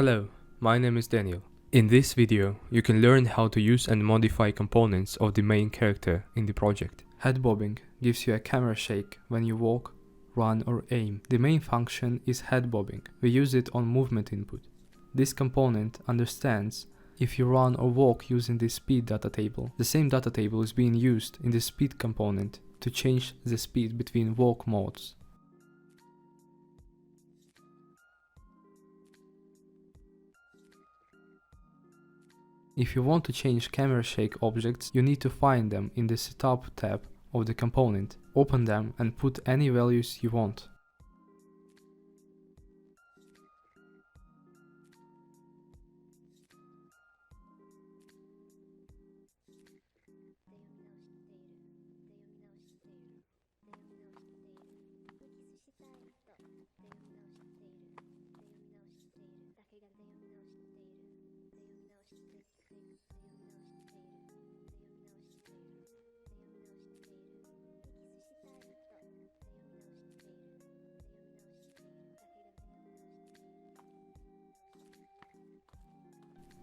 Hello, my name is Daniel. In this video, you can learn how to use and modify components of the main character in the project. Head bobbing gives you a camera shake when you walk, run or aim. The main function is head bobbing. We use it on movement input. This component understands if you run or walk using the speed data table. The same data table is being used in the speed component to change the speed between walk modes. If you want to change camera shake objects, you need to find them in the Setup tab of the component. Open them and put any values you want.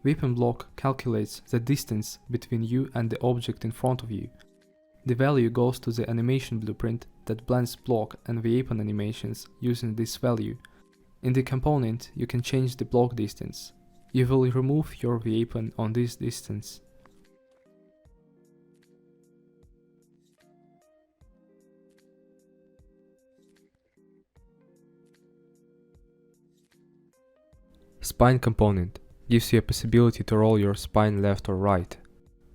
Weapon block calculates the distance between you and the object in front of you. The value goes to the animation blueprint that blends block and weapon animations using this value. In the component, you can change the block distance. You will remove your weapon on this distance. Spine component gives you a possibility to roll your spine left or right.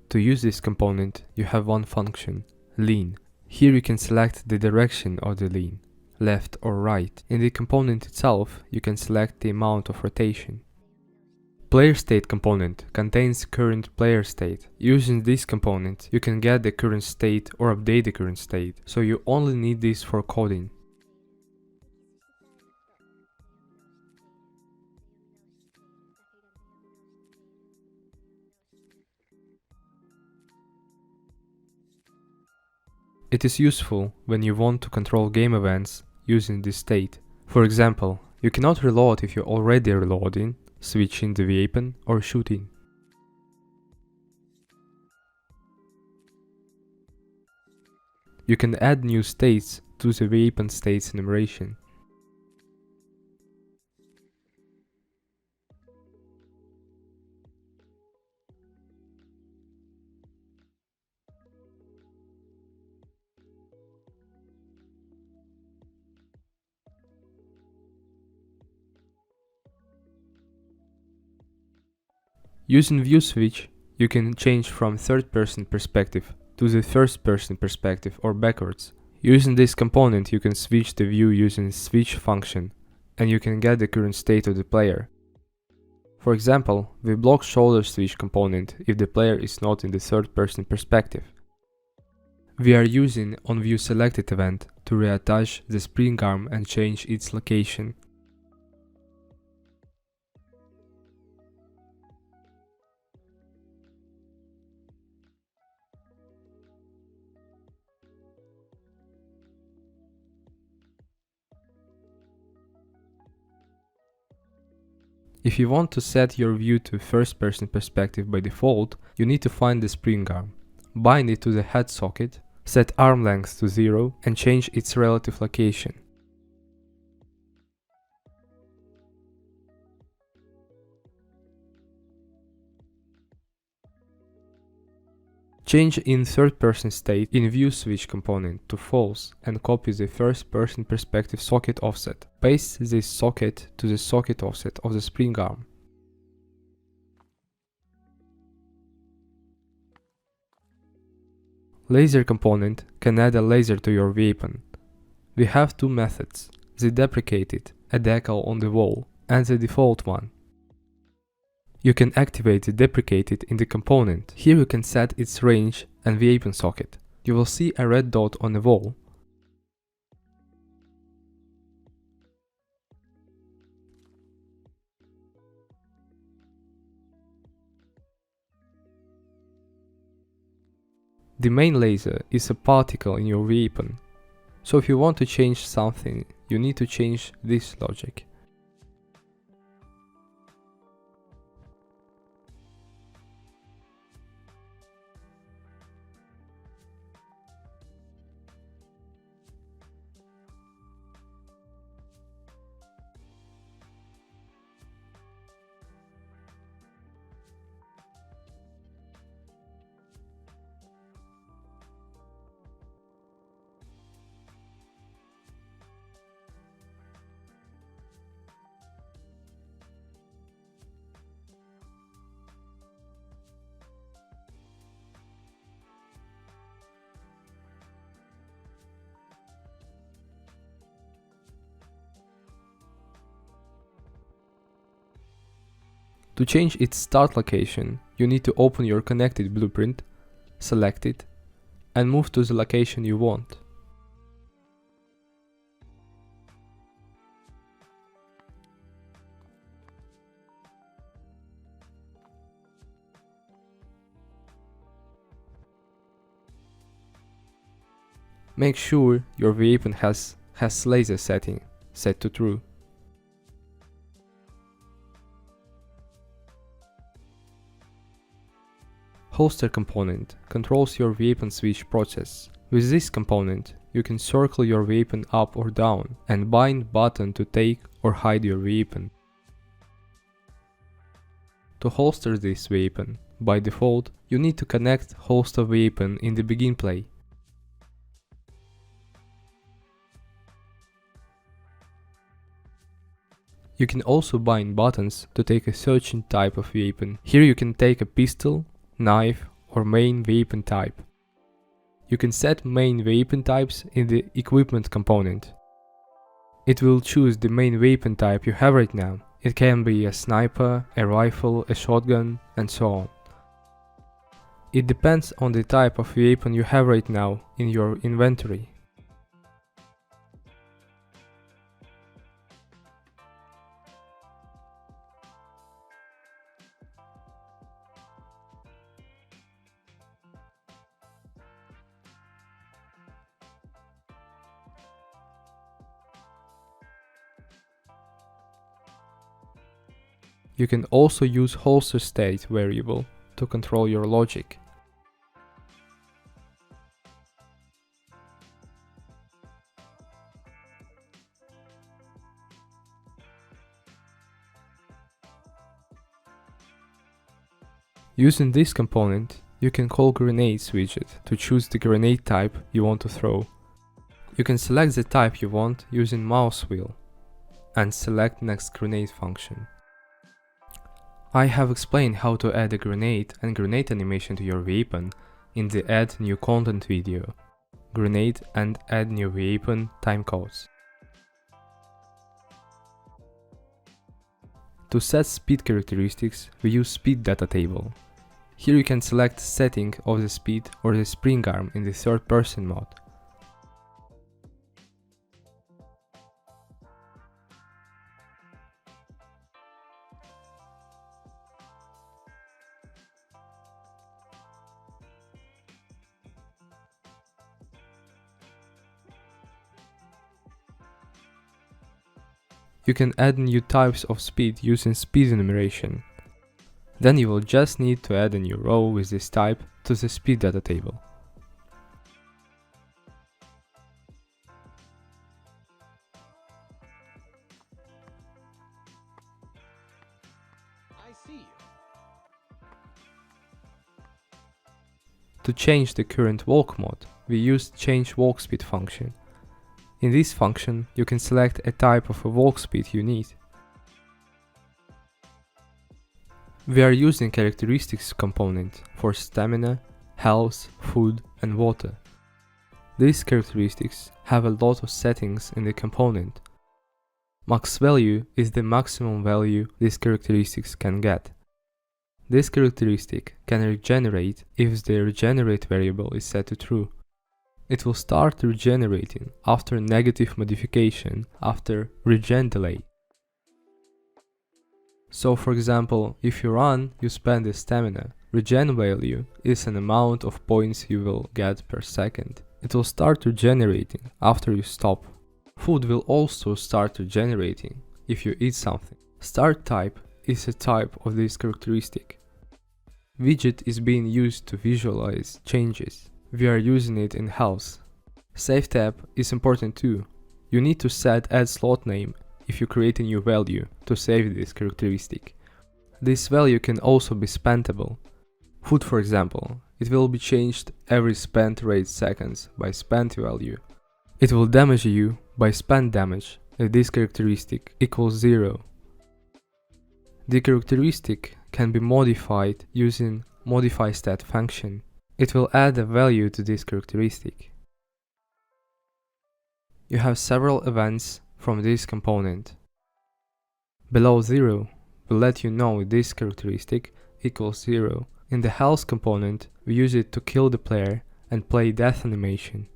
To use this component, you have one function, lean. Here you can select the direction of the lean, left or right. In the component itself, you can select the amount of rotation. Player state component contains current player state. Using this component, you can get the current state or update the current state, so you only need this for coding. It is useful when you want to control game events using this state. For example, you cannot reload if you're already reloading, switching the weapon or shooting. You can add new states to the weapon states enumeration. Using view switch, you can change from third-person perspective to the first-person perspective or backwards. Using this component, you can switch the view using switch function, and you can get the current state of the player. For example, we block shoulder switch component if the player is not in the third-person perspective. We are using onViewSelected event to reattach the spring arm and change its location. If you want to set your view to first-person perspective by default, you need to find the spring arm, bind it to the head socket, set arm length to 0 and change its relative location. Change in third-person state in view switch component to false and copy the first-person perspective socket offset. Paste this socket to the socket offset of the spring arm. Laser component can add a laser to your weapon. We have two methods, the deprecated, a decal on the wall, and the default one. You can activate the deprecated in the component. Here you can set its range and weapon socket. You will see a red dot on the wall. The main laser is a particle in your weapon. So if you want to change something, you need to change this logic. To change its start location, you need to open your connected blueprint, select it, and move to the location you want. Make sure your waypoint has laser setting set to true. Holster component controls your weapon switch process. With this component, you can circle your weapon up or down and bind button to take or hide your weapon. To holster this weapon, by default, you need to connect holster weapon in the begin play. You can also bind buttons to take a certain type of weapon. Here you can take a pistol, knife, or main weapon type. You can set main weapon types in the equipment component. It will choose the main weapon type you have right now. It can be a sniper, a rifle, a shotgun, and so on. It depends on the type of weapon you have right now in your inventory. You can also use holster state variable to control your logic. Using this component, you can call grenades widget to choose the grenade type you want to throw. You can select the type you want using mouse wheel and select next grenade function. I have explained how to add a grenade and grenade animation to your weapon in the Add New Content video. Grenade and Add New Weapon timecodes. To set speed characteristics, we use speed data table. Here you can select setting of the speed or the spring arm in the third person mode. You can add new types of speed using speed enumeration. Then you will just need to add a new row with this type to the speed data table. I see. To change the current walk mode, we use change walk speed function. In this function, you can select a type of a walk speed you need. We are using characteristics component for stamina, health, food, and water. These characteristics have a lot of settings in the component. Max value is the maximum value these characteristics can get. This characteristic can regenerate if the regenerate variable is set to true. It will start regenerating after negative modification after regen delay. So for example, if you run, you spend the stamina. Regen value is an amount of points you will get per second. It will start regenerating after you stop. Food will also start regenerating if you eat something. Start type is a type of this characteristic. Widget is being used to visualize changes. We are using it in health. Save tab is important too. You need to set add slot name if you create a new value to save this characteristic. This value can also be spentable. Food, for example, it will be changed every spent rate seconds by spent value. It will damage you by spent damage if this characteristic equals 0. The characteristic can be modified using modify stat function. It will add a value to this characteristic. You have several events from this component. Below 0 will let you know this characteristic equals 0. In the health component, we use it to kill the player and play death animation.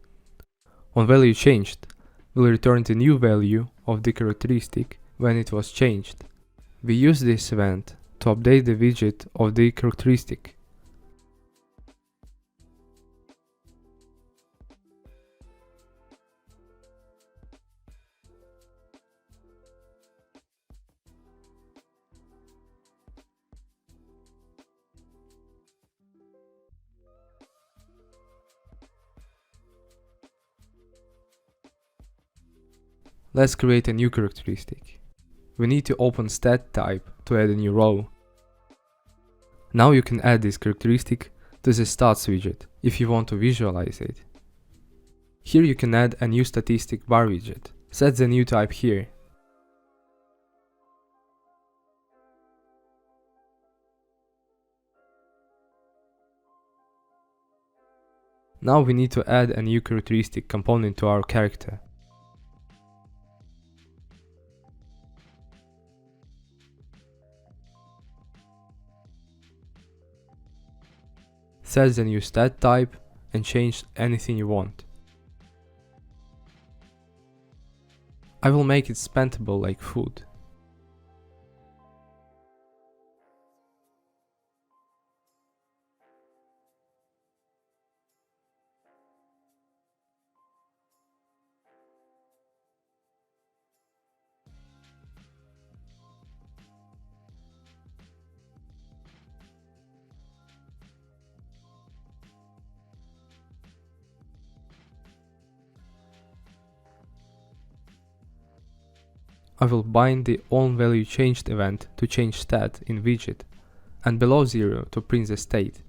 On value changed, we'll return the new value of the characteristic when it was changed. We use this event to update the widget of the characteristic. Let's create a new characteristic. We need to open stat type to add a new row. Now you can add this characteristic to the stats widget if you want to visualize it. Here you can add a new statistic bar widget. Set the new type here. Now we need to add a new characteristic component to our character. Set the new stat type and change anything you want. I will make it spendable like food. I will bind the onValueChanged event to change stat in widget, and below 0 to print the state.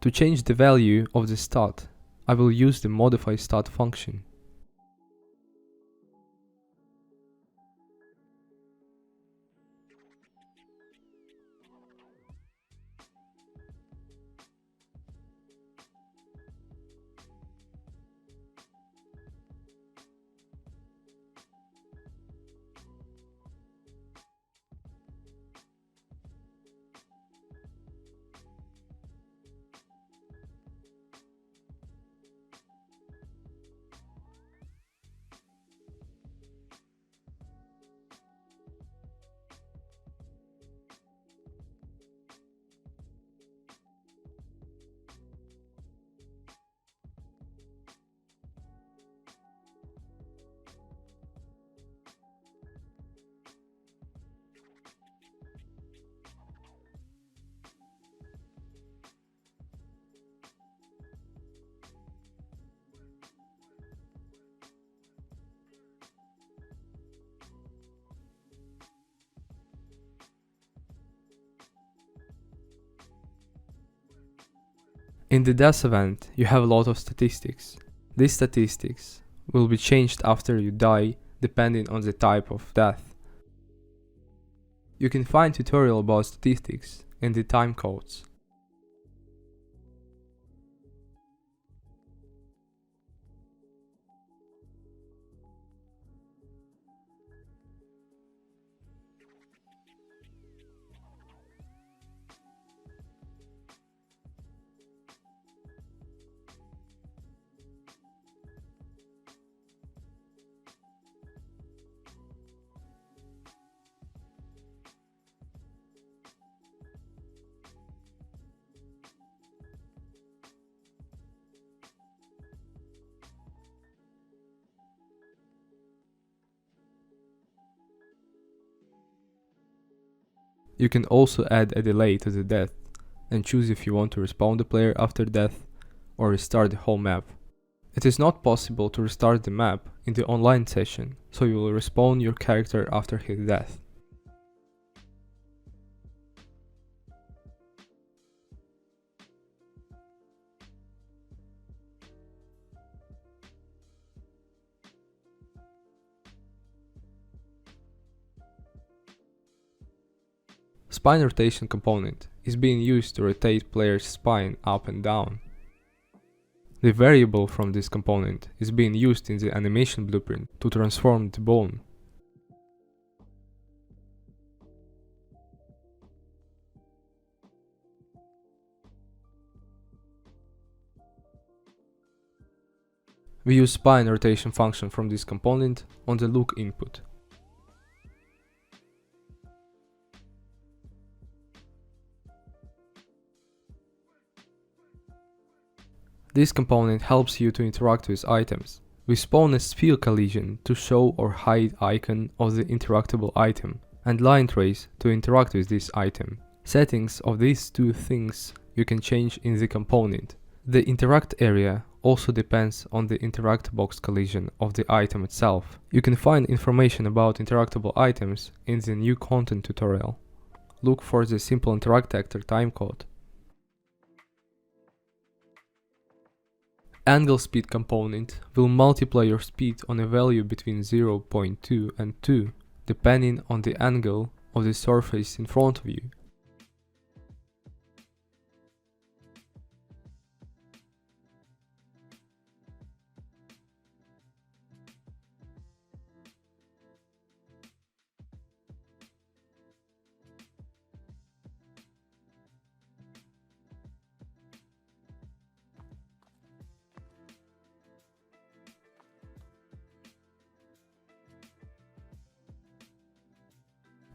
To change the value of the stat, I will use the modify stat function. In the death event, you have a lot of statistics. These statistics will be changed after you die depending on the type of death. You can find tutorial about statistics in the timecodes. You can also add a delay to the death and choose if you want to respawn the player after death or restart the whole map. It is not possible to restart the map in the online session, so you will respawn your character after his death. Spine rotation component is being used to rotate player's spine up and down. The variable from this component is being used in the animation blueprint to transform the bone. We use spine rotation function from this component on the look input. This component helps you to interact with items. We spawn a sphere collision to show or hide icon of the interactable item, and line trace to interact with this item. Settings of these two things you can change in the component. The interact area also depends on the interact box collision of the item itself. You can find information about interactable items in the new content tutorial. Look for the simple interact actor timecode. Angle speed component will multiply your speed on a value between 0.2 and 2, depending on the angle of the surface in front of you.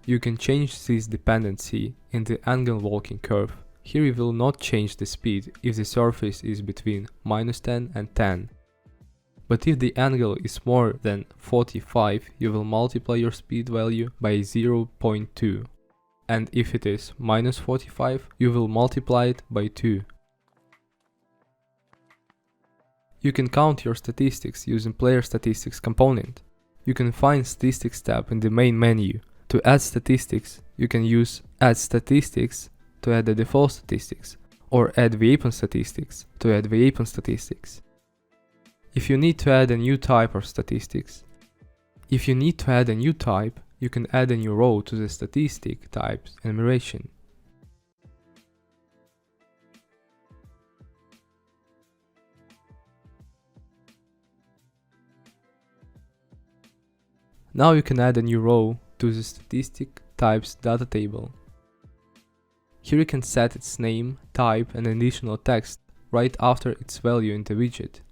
You can change this dependency in the angle walking curve. Here you will not change the speed if the surface is between -10 and 10. But if the angle is more than 45, you will multiply your speed value by 0.2. And if it is -45, you will multiply it by 2. You can count your statistics using player statistics component. You can find statistics tab in the main menu. To add statistics, you can use add statistics to add the default statistics, or add weapon statistics to add weapon statistics. If you need to add a new type of statistics, you can add a new row to the statistic type's enumeration. Now you can add a new row to the statistic type's data table. Here you can set its name, type and additional text right after its value in the widget.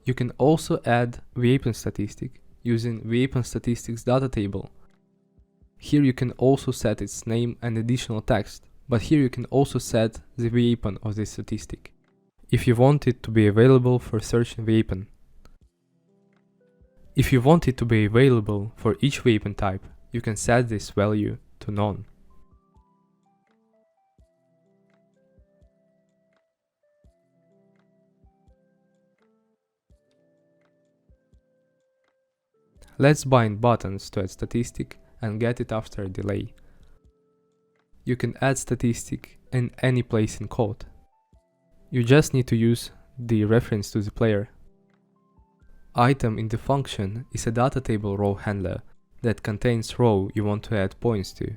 You can also add weapon statistic using weapon statistics data table. Here you can also set its name and additional text, but here you can also set the weapon of this statistic, if you want it to be available for searching weapon. If you want it to be available for each weapon type, you can set this value to none. Let's bind buttons to add statistic and get it after a delay. You can add statistic in any place in code. You just need to use the reference to the player. Item in the function is a data table row handler that contains row you want to add points to.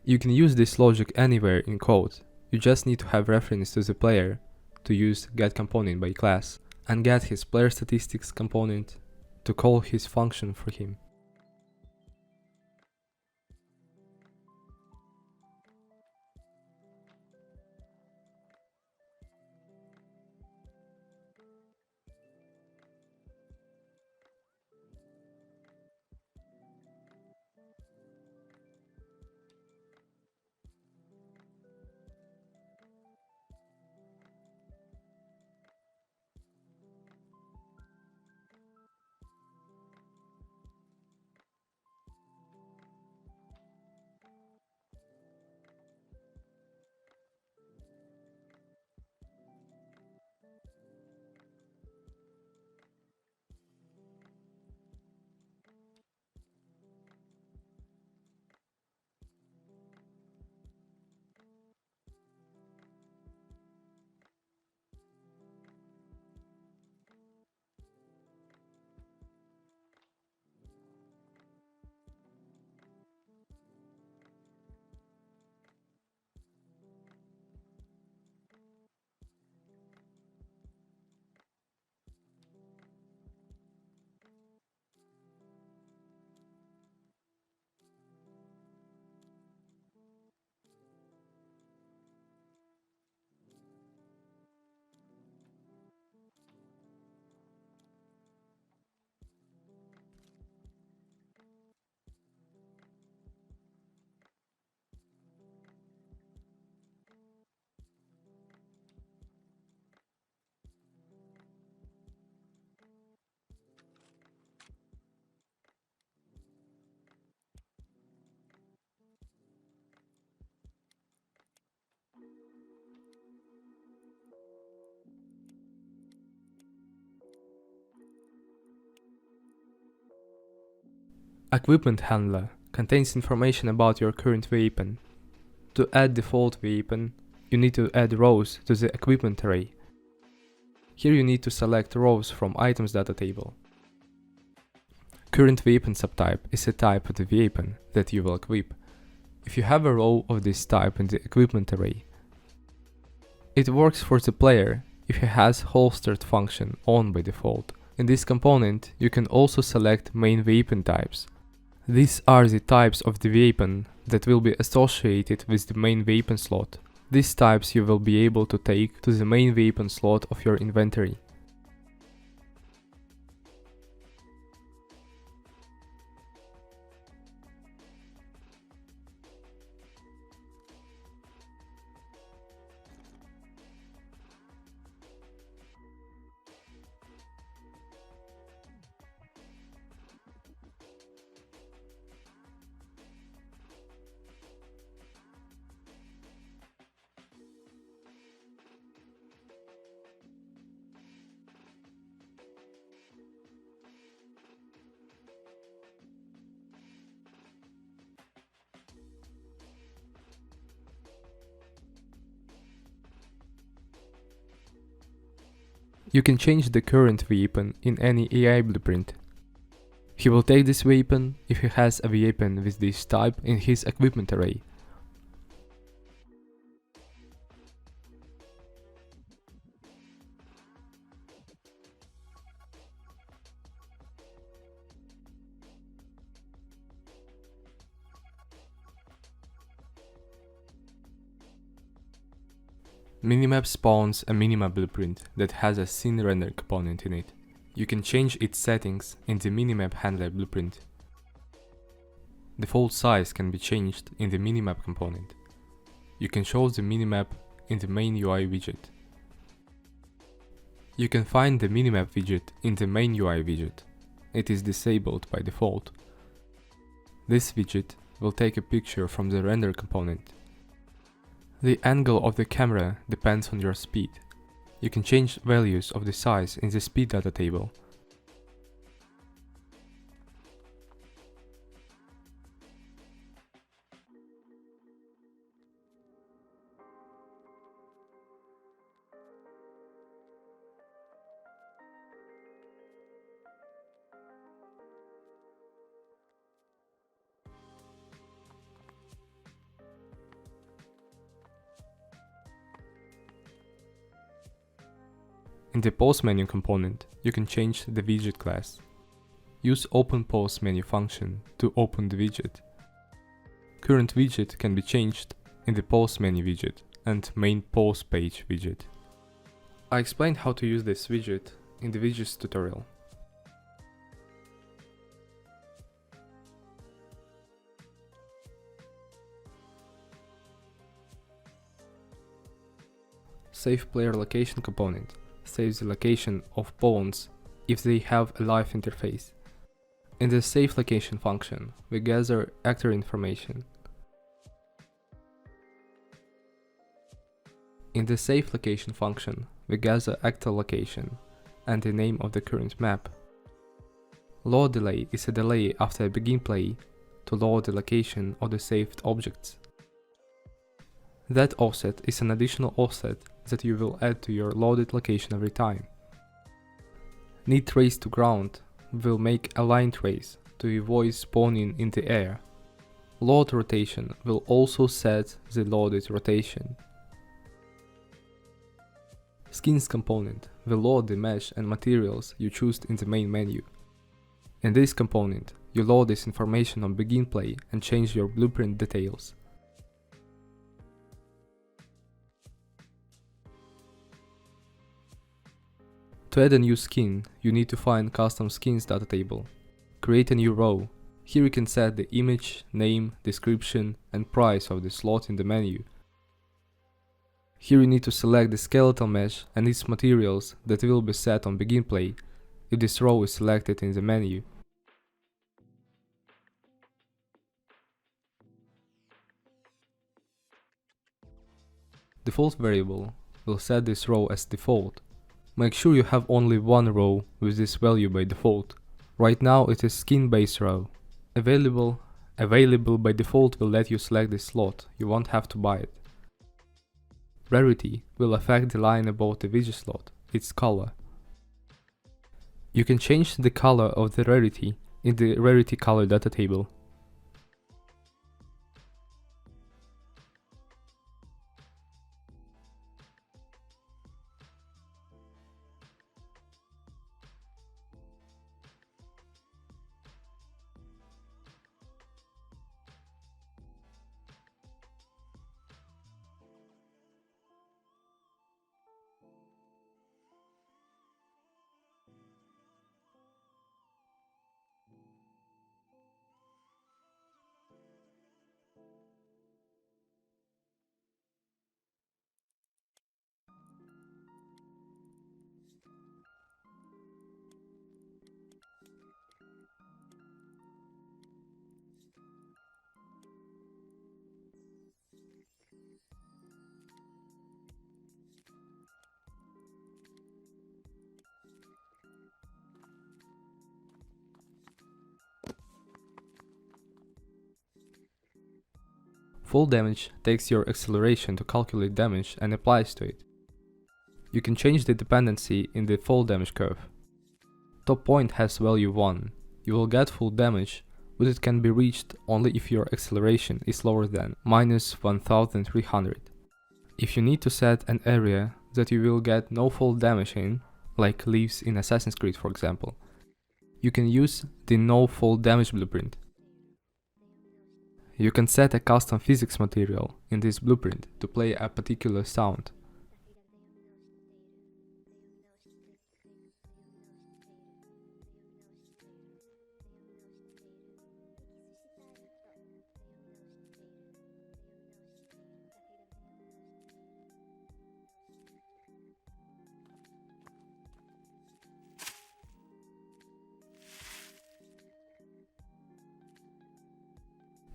You can use this logic anywhere in code. You just need to have reference to the player to use getComponent by class and get his player statistics component to call his function for him. Equipment handler contains information about your current weapon. To add default weapon, you need to add rows to the equipment array. Here you need to select rows from items data table. Current weapon subtype is a type of the weapon that you will equip. If you have a row of this type in the equipment array, it works for the player if he has holstered function on by default. In this component, you can also select main weapon types. These are the types of the weapon that will be associated with the main weapon slot. These types you will be able to take to the main weapon slot of your inventory. You can change the current weapon in any AI blueprint. He will take this weapon if he has a weapon with this type in his equipment array. Minimap spawns a minimap blueprint that has a scene render component in it. You can change its settings in the minimap handler blueprint. Default size can be changed in the minimap component. You can show the minimap in the main UI widget. You can find the minimap widget in the main UI widget. It is disabled by default. This widget will take a picture from the render component. The angle of the camera depends on your speed. You can change values of the size in the speed data table. In the pause menu component, you can change the widget class. Use open pause menu function to open the widget. Current widget can be changed in the pause menu widget and main pause page widget. I explained how to use this widget in the widgets tutorial. Save player location component saves the location of pawns if they have a live interface. In the save location function, we gather actor information. In the save location function, we gather actor location and the name of the current map. Load delay is a delay after a begin play to load the location of the saved objects. That offset is an additional offset that you will add to your loaded location every time. Need trace to ground will make a line trace to avoid spawning in the air. Load rotation will also set the loaded rotation. Skins component will load the mesh and materials you choose in the main menu. In this component, you load this information on begin play and change your blueprint details. To add a new skin, you need to find custom skins data table. Create a new row. Here you can set the image, name, description and price of the slot in the menu. Here you need to select the skeletal mesh and its materials that will be set on begin play if this row is selected in the menu. Default variable will set this row as default. Make sure you have only one row with this value by default. Right now it is skin base row. Available by default will let you select this slot, you won't have to buy it. Rarity will affect the line above the widget slot, its color. You can change the color of the rarity in the rarity color data table. Fall damage takes your acceleration to calculate damage and applies to it. You can change the dependency in the fall damage curve. Top point has value 1. You will get full damage, but it can be reached only if your acceleration is lower than -1300. If you need to set an area that you will get no fall damage in, like leaves in Assassin's Creed for example, you can use the no fall damage blueprint. You can set a custom physics material in this blueprint to play a particular sound.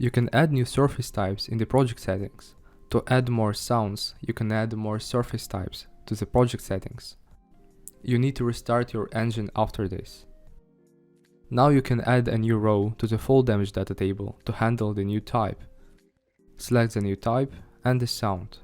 You can add new surface types in the project settings. To add more sounds, you can add more surface types to the project settings. You need to restart your engine after this. Now you can add a new row to the fall damage data table to handle the new type. Select the new type and the sound.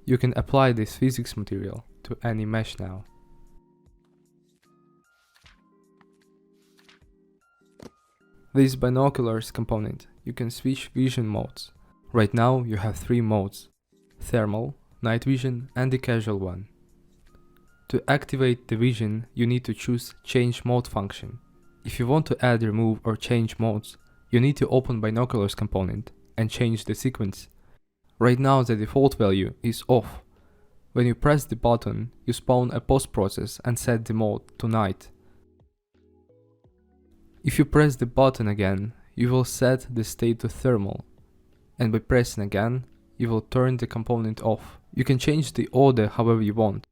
You can apply this physics material to any mesh now. This binoculars component, you can switch vision modes. Right now you have 3 modes: thermal, night vision and the casual one. To activate the vision, you need to choose change mode function. If you want to add, remove or change modes, you need to open binoculars component and change the sequence. Right now the default value is off. When you press the button, you spawn a post process and set the mode to night. If you press the button again, you will set the state to thermal, and by pressing again, you will turn the component off. You can change the order however you want.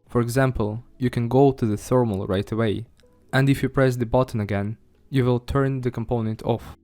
For example, you can go to the thermal right away, and if you press the button again, you will turn the component off.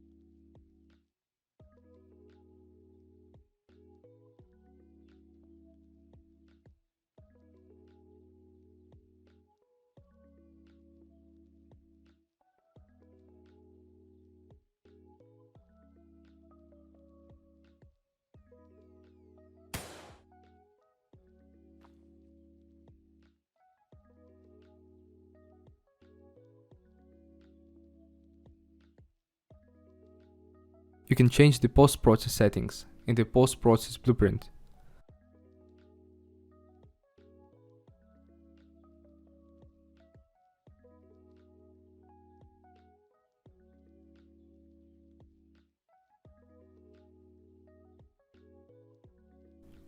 You can change the post-process settings in the post-process blueprint.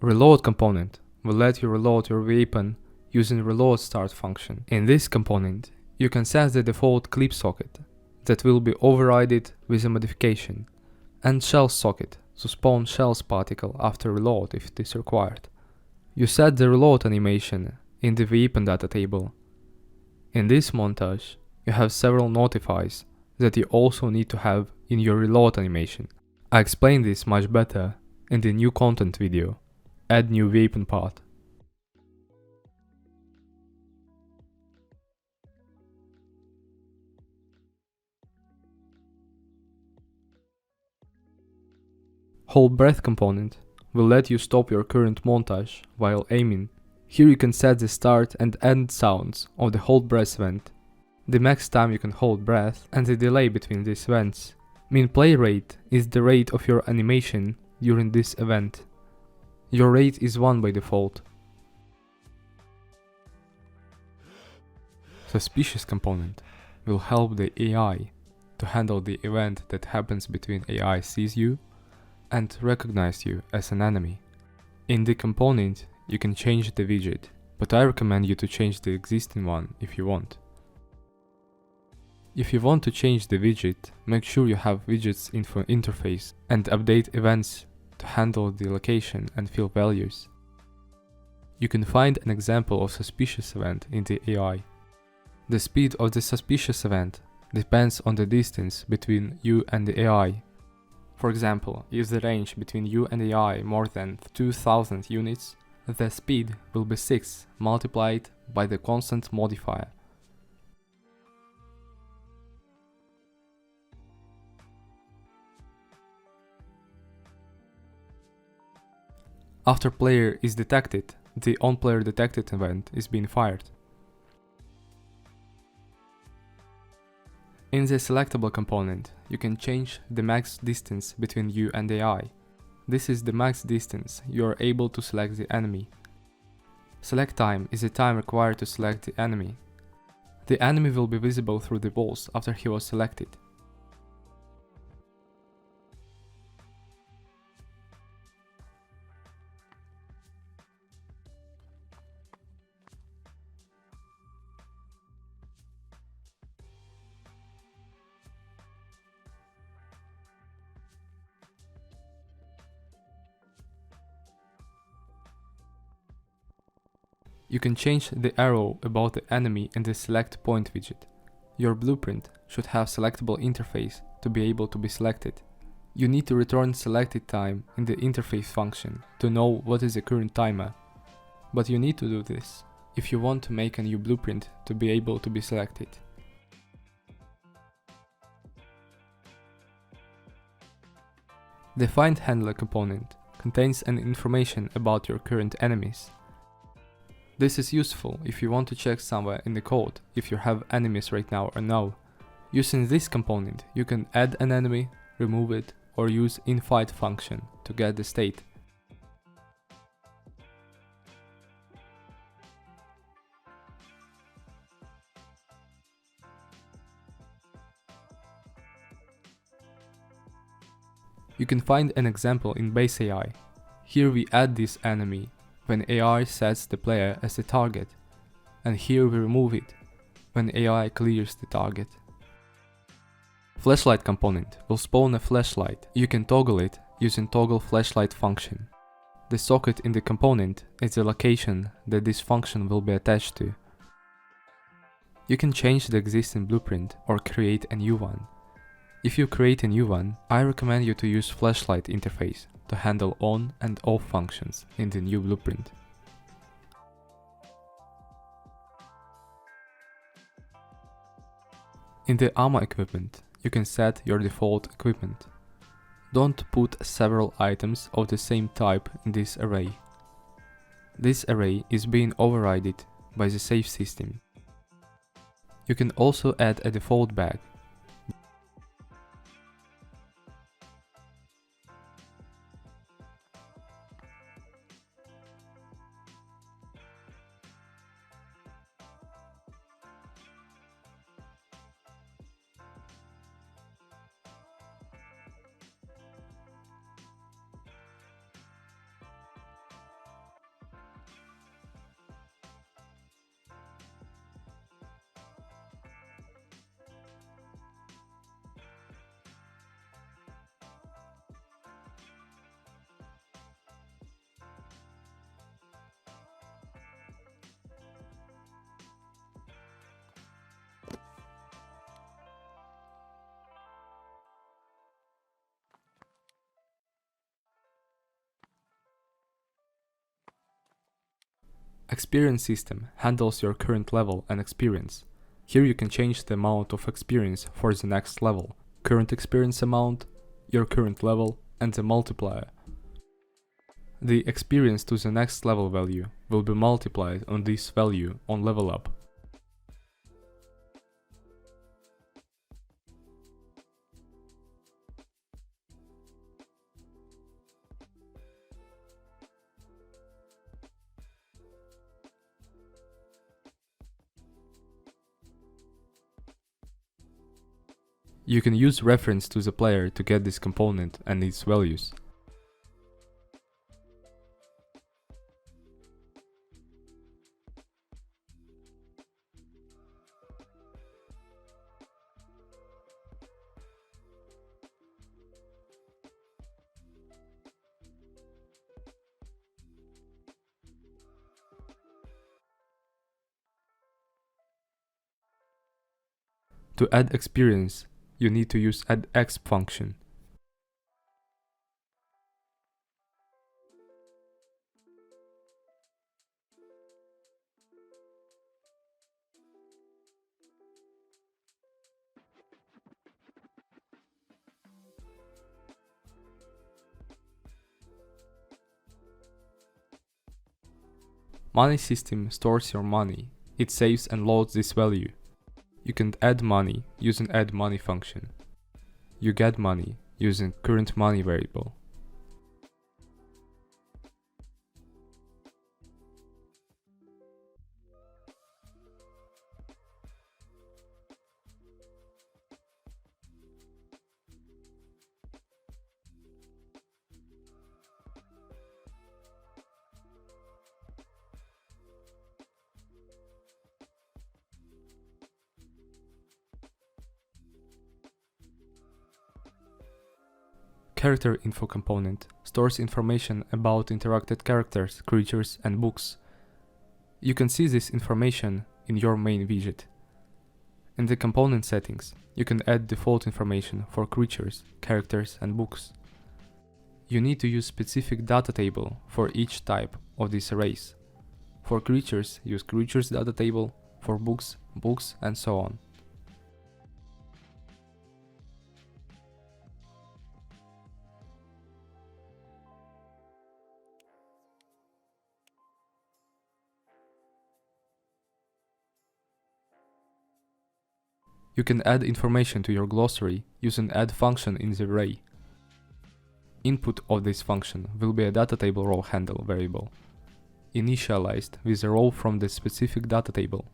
Reload component will let you reload your weapon using reload start function. In this component, You can set the default clip socket that will be overridden with a modification, and shell socket to spawn shells particle after reload if it is required. You set the reload animation in the weapon data table. In this montage, you have several notifiers that you also need to have in your reload animation. I explain this much better in the new content video, Add New Weapon part. Hold breath component will let you stop your current montage while aiming. Here you can set the start and end sounds of the hold breath event, the max time you can hold breath, and the delay between these events. Mean play rate is the rate of your animation during this event. Your rate is 1 by default. Suspicious component will help the AI to handle the event that happens between AI sees you and recognize you as an enemy. In the component, you can change the widget, but I recommend you to change the existing one if you want. If you want to change the widget, make sure you have widgets info interface and update events to handle the location and field values. You can find an example of suspicious event in the AI. The speed of the suspicious event depends on the distance between you and the AI. For example, if the range between you and the AI more than 2000 units, the speed will be 6 multiplied by the constant modifier. After player is detected, the onPlayer detected event is being fired. In the Selectable component, you can change the max distance between you and the AI. This is the max distance you are able to select the enemy. Select time is the time required to select the enemy. The enemy will be visible through the walls after he was selected. You can change the arrow about the enemy in the Select Point widget. Your blueprint should have selectable interface to be able to be selected. You need to return selected time in the interface function to know what is the current timer. But you need to do this if you want to make a new blueprint to be able to be selected. The Find Handler component contains an information about your current enemies. This is useful if you want to check somewhere in the code if you have enemies right now or no. Using this component, you can add an enemy, remove it, or use inFight function to get the state. You can find an example in base AI. Here we add this enemy when AI sets the player as the target, and here we remove it when AI clears the target. Flashlight component will spawn a flashlight. You can toggle it using toggle flashlight function. The socket in the component is the location that this function will be attached to. You can change the existing blueprint or create a new one. If you create a new one, I recommend you to use flashlight interface to handle on and off functions in the new blueprint. In the armor equipment, you can set your default equipment. Don't put several items of the same type in this array. This array is being overridden by the save system. You can also add a default bag. Experience System handles your current level and experience. Here you can change the amount of experience for the next level, current experience amount, your current level, and the multiplier. The experience to the next level value will be multiplied on this value on level up. You can use reference to the player to get this component and its values. To add experience, you need to use addExp function. Money system stores your money. It saves and loads this value. You can add money using addMoney function. You get money using current money variable. Character info component stores information about interacted characters, creatures, and books. You can see this information in your main widget. In the component settings, you can add default information for creatures, characters, and books. You need to use specific data table for each type of these arrays. For creatures, use creatures data table, for books, books, and so on. You can add information to your glossary using add function in the array. Input of this function will be a data table row handle variable, initialized with a row from the specific data table.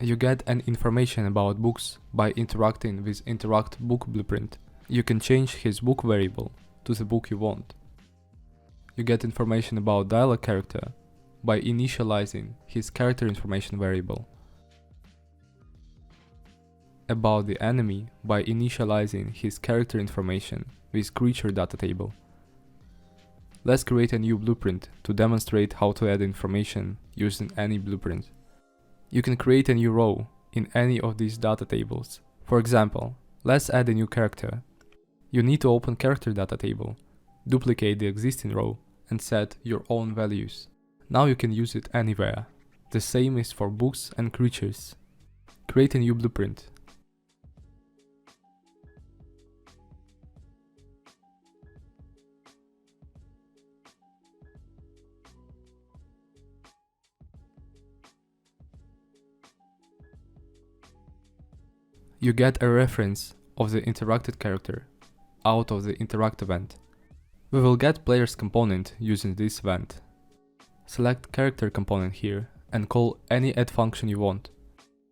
You get an information about books by interacting with interact book blueprint. You can change his book variable to the book you want. You get information about dialogue character by initializing his character information variable. About the enemy by initializing his character information with creature data table. Let's create a new blueprint to demonstrate how to add information using any blueprint. You can create a new row in any of these data tables. For example, let's add a new character. You need to open character data table, duplicate the existing row, and set your own values. Now you can use it anywhere. The same is for books and creatures. Create a new blueprint. You get a reference of the interacted character out of the interact event. We will get player's component using this event. Select character component here and call any add function you want.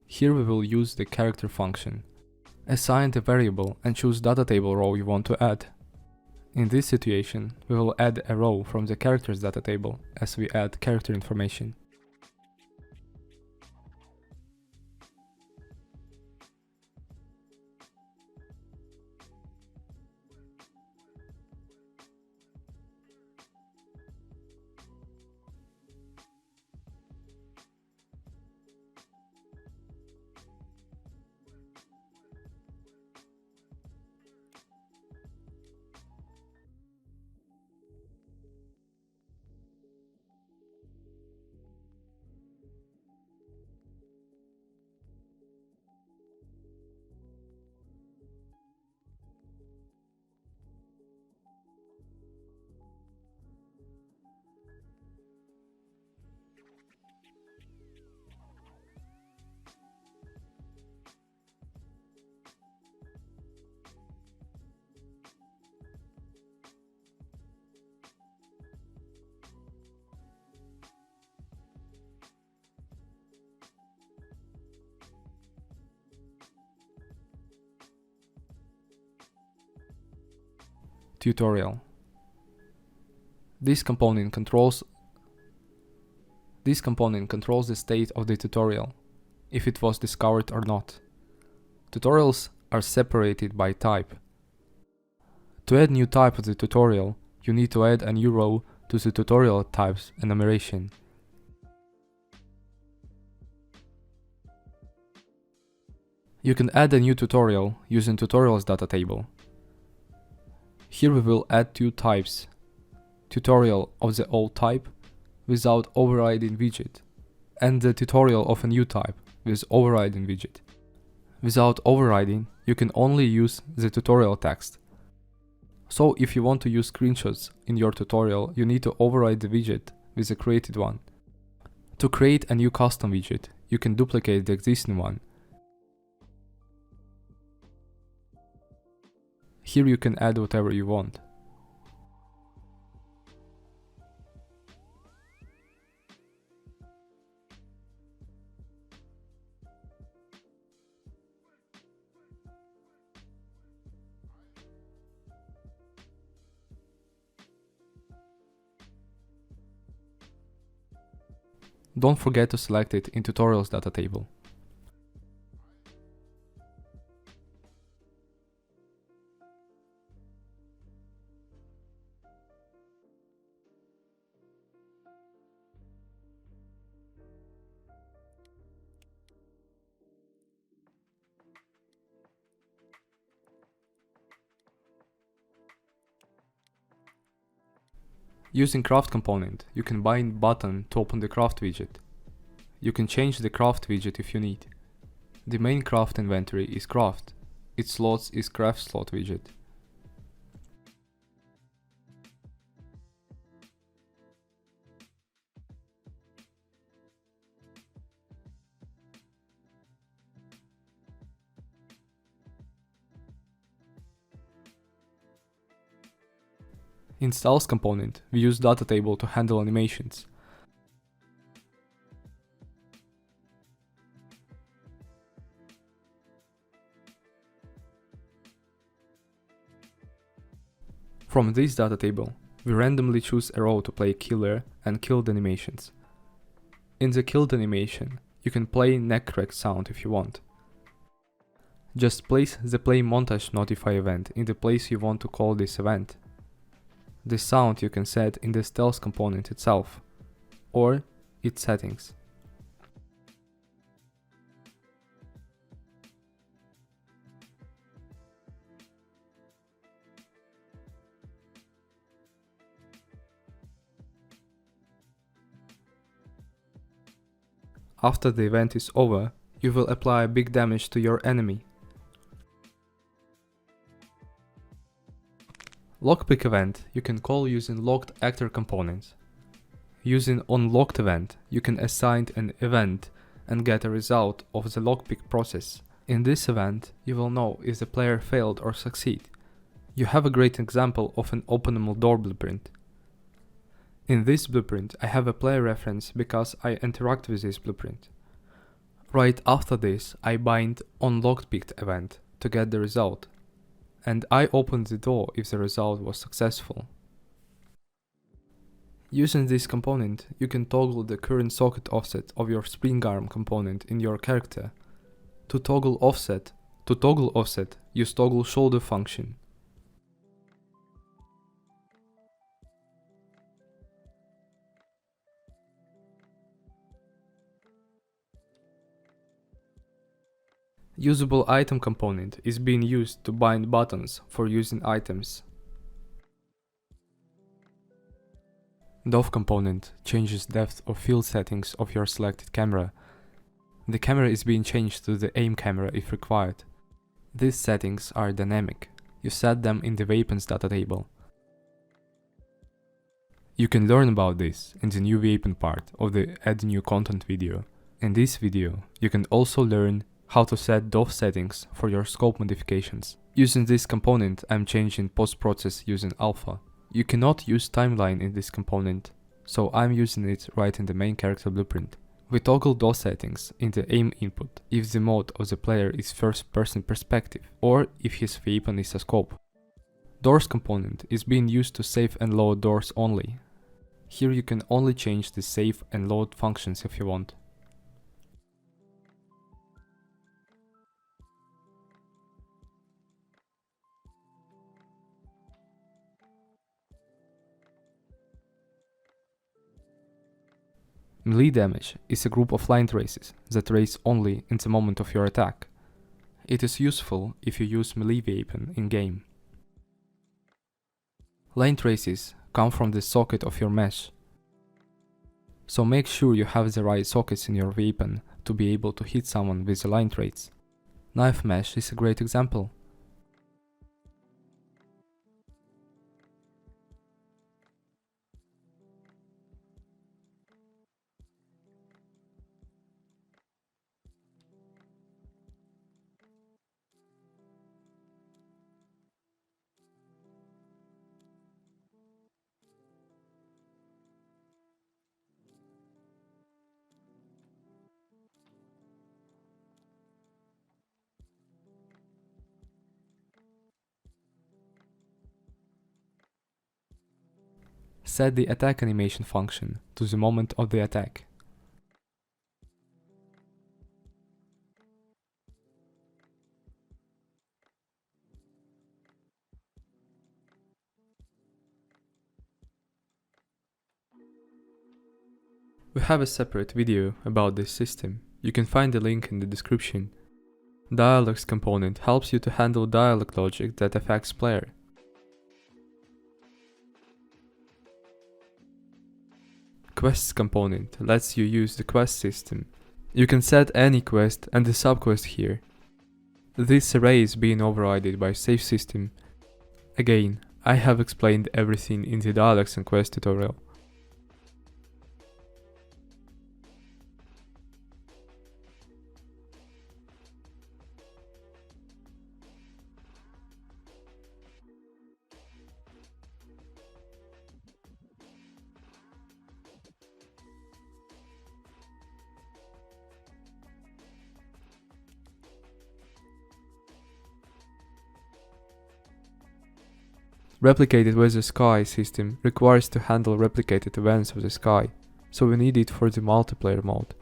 Here we will use the character function. Assign the variable and choose data table row you want to add. In this situation, we will add a row from the characters data table as we add character information. Tutorial. This component controls the state of the tutorial, if it was discovered or not. Tutorials are separated by type. To add new type of the tutorial, you need to add a new row to the tutorial types enumeration. You can add a new tutorial using tutorials data table. Here we will add two types: tutorial of the old type without overriding widget, and the tutorial of a new type with overriding widget. Without overriding, you can only use the tutorial text. So if you want to use screenshots in your tutorial, you need to override the widget with a created one. To create a new custom widget, you can duplicate the existing one. Here you can add whatever you want. Don't forget to select it in tutorials data table. Using craft component, you can bind button to open the craft widget. You can change the craft widget if you need. The main craft inventory is craft. Its slots is craft slot widget. In styles component, we use data table to handle animations. From this data table, we randomly choose a row to play killer and killed animations. In the killed animation, you can play neck crack sound if you want. Just place the play montage notify event in the place you want to call this event. The sound you can set in the styles component itself, or its settings. After the event is over, you will apply big damage to your enemy. Lockpick event you can call using locked actor components. Using onLocked event, you can assign an event and get a result of the lockpick process. In this event, you will know if the player failed or succeed. You have a great example of an openable door blueprint. In this blueprint, I have a player reference because I interact with this blueprint. Right after this, I bind onLockpicked event to get the result. and I opened the door if the result was successful. Using this component, you can toggle the current socket offset of your spring arm component in your character. To toggle offset, use toggle shoulder function. Usable item component is being used to bind buttons for using items. Dov component changes depth of field settings of your selected camera. The camera is being changed to the aim camera if required. These settings are dynamic. You set them in the weapons data table. You can learn about this in the new weapon part of the Add New Content video. In this video, you can also learn how to set Dov settings for your scope modifications. Using this component, I'm changing post-process using alpha. You cannot use timeline in this component, so I'm using it right in the main character blueprint. We toggle Dov settings in the aim input if the mode of the player is first-person perspective or if his weapon is a scope. Doors component is being used to save and load doors only. Here you can only change the save and load functions if you want. Melee damage is a group of line traces that trace only in the moment of your attack. It is useful if you use melee weapon in-game. Line traces come from the socket of your mesh, so make sure you have the right sockets in your weapon to be able to hit someone with the line traits. Knife mesh is a great example. Set the attack animation function to the moment of the attack. We have a separate video about this system. You can find the link in the description. Dialogues component helps you to handle dialogue logic that affects player. Quests component lets you use the quest system. You can set any quest and the subquest here. This array is being overridden by Save System. Again, I have explained everything in the dialogues and quest tutorial. Replicated Weather Sky system requires to handle replicated events of the sky, so we need it for the multiplayer mode.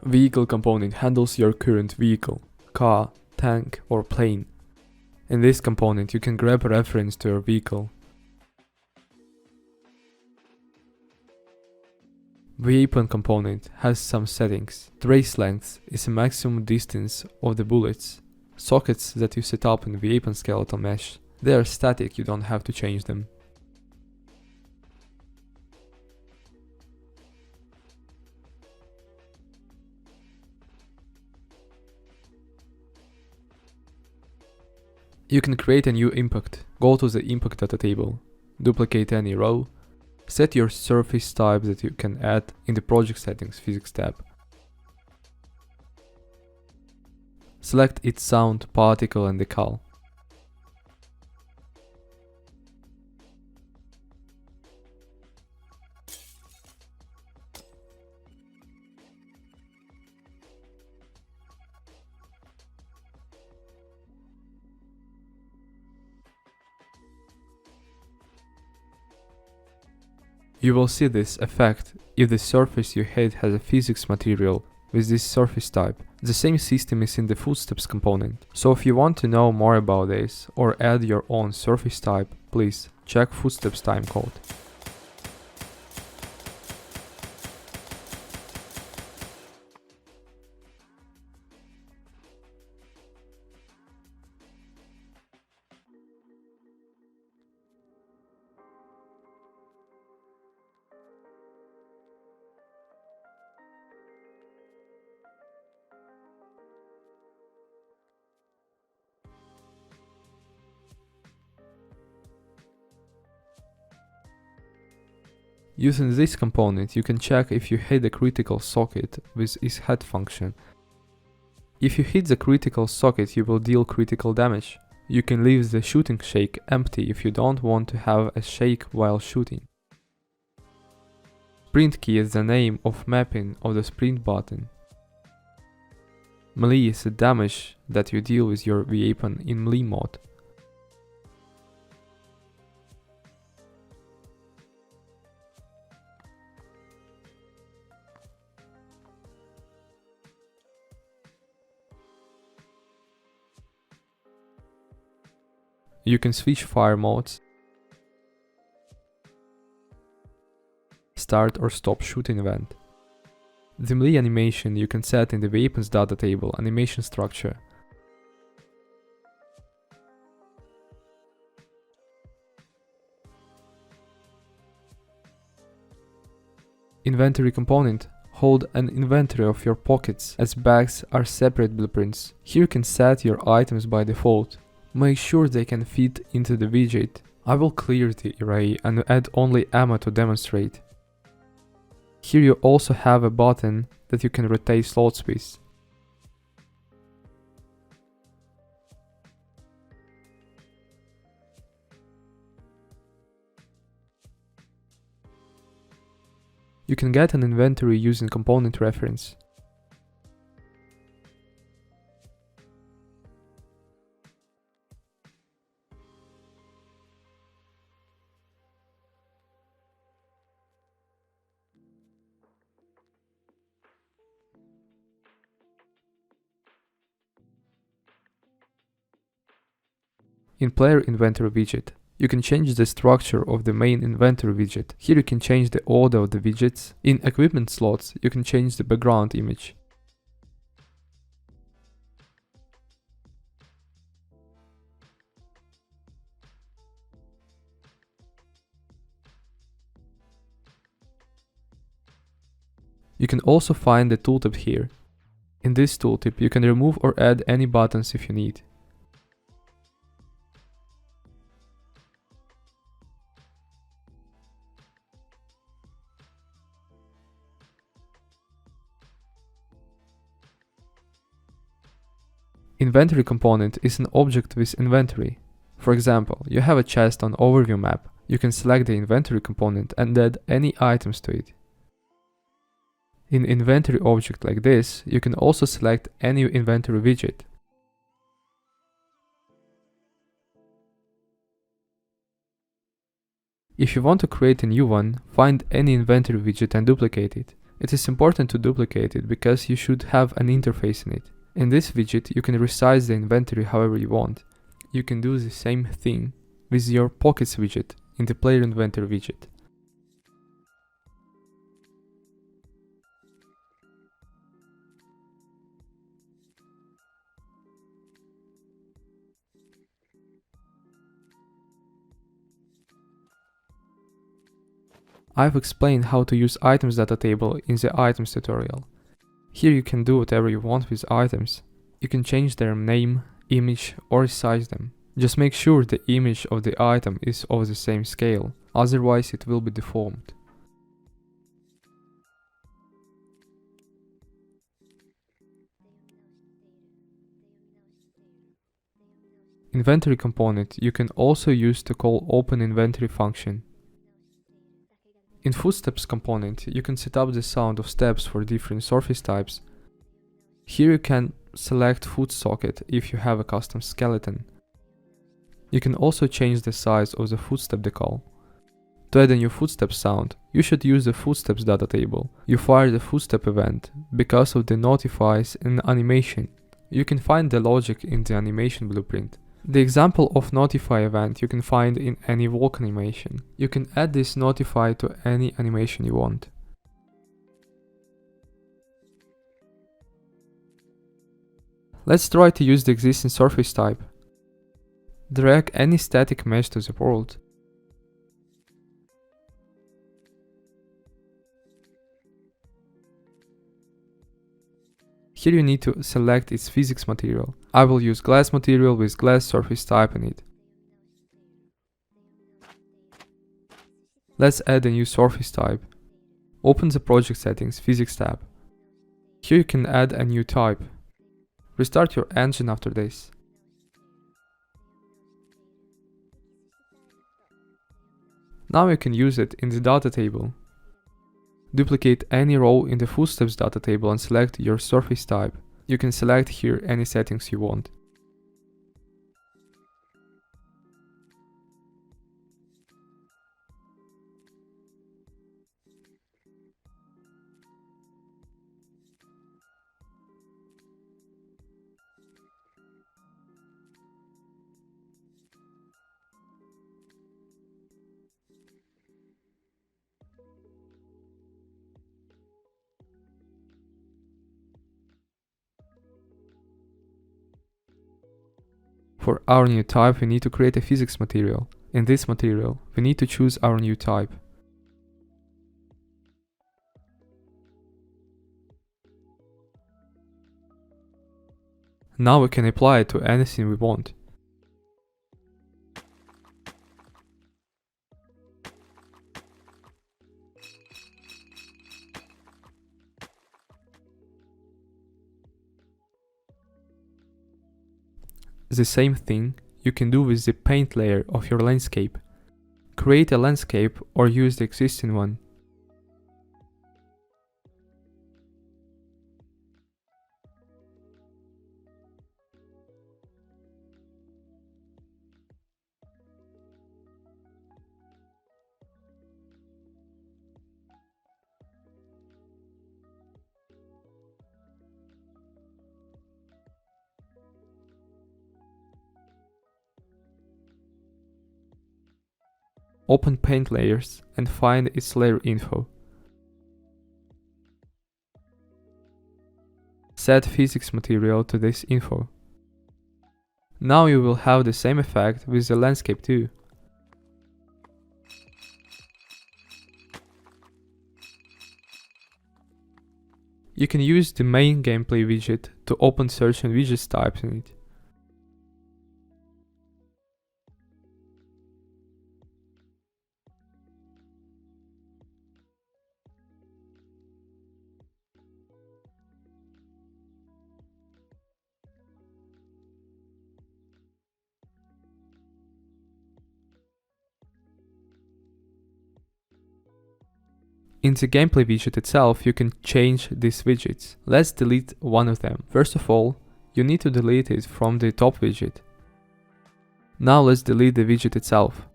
Vehicle component handles your current vehicle, car, tank or plane. In this component you can grab a reference to your vehicle. Weapon component has some settings. Trace length is a maximum distance of the bullets. Sockets that you set up in the weapon skeletal mesh, they are static, you don't have to change them. You can create a new impact. Go to the impact data table, duplicate any row, set your surface type that you can add in the project settings physics tab. Select its sound, particle and decal. You will see this effect if the surface you hit has a physics material with this surface type. The same system is in the footsteps component. So if you want to know more about this or add your own surface type, please check footsteps timecode. Using this component, you can check if you hit a critical socket with its head function. If you hit the critical socket, you will deal critical damage. You can leave the shooting shake empty if you don't want to have a shake while shooting. Sprint key is the name of mapping of the sprint button. Melee is the damage that you deal with your weapon in melee mode. You can switch fire modes, start or stop shooting event. The melee animation you can set in the weapons data table animation structure. Inventory component. Hold an inventory of your pockets, as bags are separate blueprints. Here you can set your items by default. Make sure they can fit into the widget. I will clear the array and add only ammo to demonstrate. Here you also have a button that you can rotate slots with. You can get an inventory using component reference. In Player Inventory widget, you can change the structure of the main inventory widget. Here you can change the order of the widgets. In equipment slots, you can change the background image. You can also find the tooltip here. In this tooltip, you can remove or add any buttons if you need. Inventory component is an object with inventory. For example, you have a chest on overview map. You can select the inventory component and add any items to it. In inventory object like this, you can also select any inventory widget. If you want to create a new one, find any inventory widget and duplicate it. It is important to duplicate it because you should have an interface in it. In this widget, you can resize the inventory however you want. You can do the same thing with your pockets widget in the player inventory widget. I've explained how to use items data table in the items tutorial. Here you can do whatever you want with items. You can change their name, image, or resize them. Just make sure the image of the item is of the same scale, otherwise it will be deformed. Inventory component you can also use to call open inventory function. In footsteps component, you can set up the sound of steps for different surface types. Here you can select foot socket if you have a custom skeleton. You can also change the size of the footstep decal. To add a new footstep sound, you should use the footsteps data table. You fire the footstep event because of the notifies an animation. You can find the logic in the animation blueprint. The example of notify event you can find in any walk animation. You can add this notify to any animation you want. Let's try to use the existing surface type. Drag any static mesh to the world. Here you need to select its physics material. I will use glass material with glass surface type in it. Let's add a new surface type. Open the project settings physics tab. Here you can add a new type. Restart your engine after this. Now you can use it in the data table. Duplicate any row in the footsteps data table and select your surface type. You can select here any settings you want. For our new type, we need to create a physics material. In this material, we need to choose our new type. Now we can apply it to anything we want. The same thing you can do with the paint layer of your landscape. Create a landscape or use the existing one. Open paint layers and find its layer info. Set physics material to this info. Now you will have the same effect with the landscape too. You can use the main gameplay widget to open certain widgets types in it. In the gameplay widget itself, you can change these widgets. Let's delete one of them. First of all, you need to delete it from the top widget. Now let's delete the widget itself.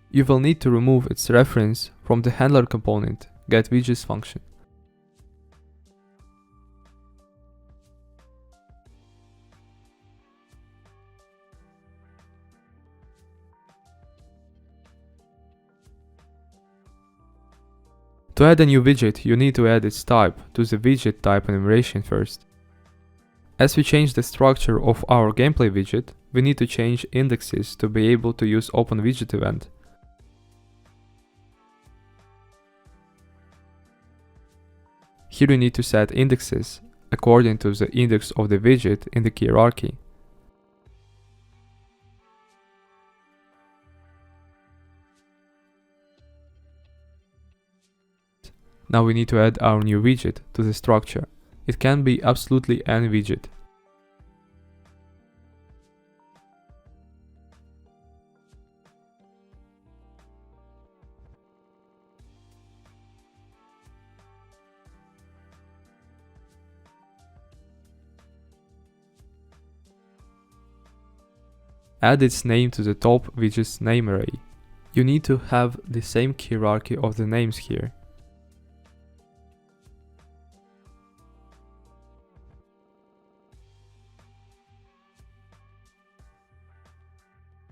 You will need to remove its reference from the handler component getWidgets function. To add a new widget, you need to add its type to the widget type enumeration first. As we change the structure of our gameplay widget, we need to change indexes to be able to use openWidget event. Here you need to set indexes according to the index of the widget in the hierarchy. Now we need to add our new widget to the structure. It can be absolutely any widget. add its name to the top widget's name array. You need to have the same hierarchy of the names here.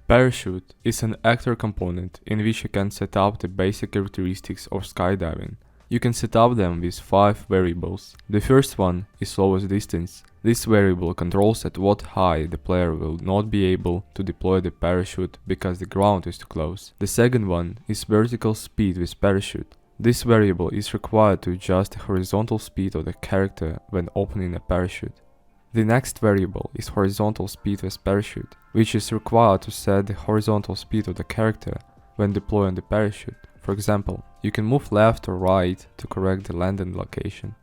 Parachute is an actor component in which you can set up the basic characteristics of skydiving. You can set up them with 5 variables. The first one is lowest distance. This variable controls at what height the player will not be able to deploy the parachute because the ground is too close. The second one is vertical speed with parachute. This variable is required to adjust the horizontal speed of the character when opening a parachute. The next variable is horizontal speed with parachute, which is required to set the horizontal speed of the character when deploying the parachute. For example, you can move left or right to correct the landing location.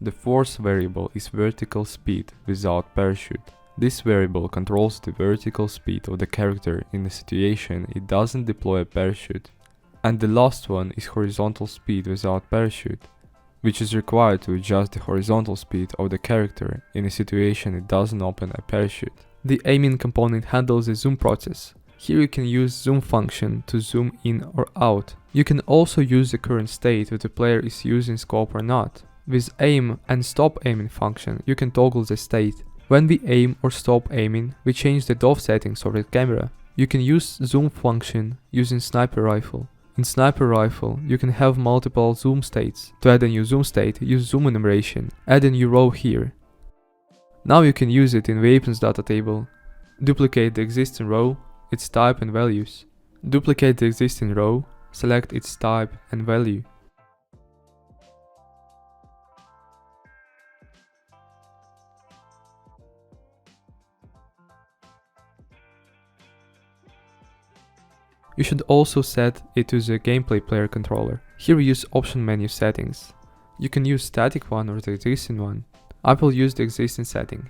The fourth variable is vertical speed without parachute. This variable controls the vertical speed of the character in a situation it doesn't deploy a parachute. And the last one is horizontal speed without parachute, which is required to adjust the horizontal speed of the character in a situation it doesn't open a parachute. The aiming component handles the zoom process. Here you can use zoom function to zoom in or out. You can also use the current state if the player is using scope or not. With aim and stop aiming function, you can toggle the state. When we aim or stop aiming, we change the DOF settings of the camera. You can use zoom function using sniper rifle. In sniper rifle, you can have multiple zoom states. To add a new zoom state, use zoom enumeration. Add a new row here. Now you can use it in weapons data table. Duplicate the existing row, its type and values. Duplicate the existing row, select its type and value. You should also set it to the gameplay player controller. Here we use option menu settings. You can use static one or the existing one. I will use the existing setting.